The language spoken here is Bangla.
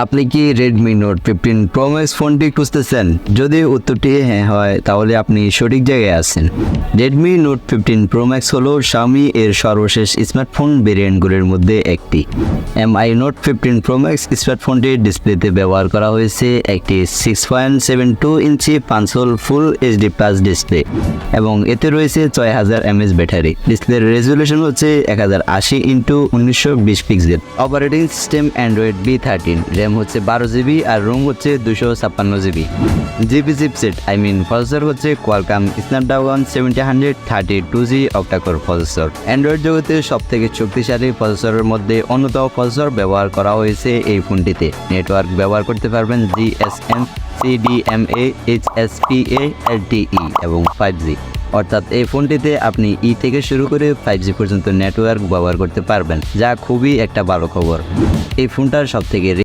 আপনি কি রেডমি নোট 15 প্রো ম্যাক্স ফোনটি খুঁজতেছেন? যদি উত্তরটি হ্যাঁ হয় তাহলে আপনি সঠিক জায়গায় আছেন। রেডমি নোট 15 প্রো ম্যাক্স হলো শাওমি এর সর্বশেষ স্মার্টফোন ভেরিয়েন্টগুলির মধ্যে একটি। এমআই নোট 15 প্রো ম্যাক্স স্মার্টফোনটির ডিসপ্লেতে ব্যবহার করা হয়েছে একটি 6.72 ইঞ্চি পাঁচহোল ফুল এইচডি প্লাস ডিসপ্লে এবং এতে রয়েছে 6000 mAh ব্যাটারি। ডিসপ্লের রেজুলেশন হচ্ছে 1080x1920 pixel. Operating system Android B13, RAM হচ্ছে 12GB আর রোম হচ্ছে 256GB। জিবি চিপসেট প্রসেসর হচ্ছে Qualcomm Snapdragon 70132G octa-core processor. Android জগতে সবথেকে শক্তিশালী প্রসেসরের মধ্যে অন্যতম প্রসেসর ব্যবহার করা হয়েছে এই ফোনটিতে। নেটওয়ার্ক ব্যবহার করতে পারবেন GSM, CDMA, HSPA, LTE এবং 5G। অর্থাৎ এই ফোনটিতে আপনি থেকে শুরু করে 5G পর্যন্ত নেটওয়ার্ক ব্যবহার করতে পারবেন, যা খুবই একটা ভালো খবর। এই ফোনটার সবথেকে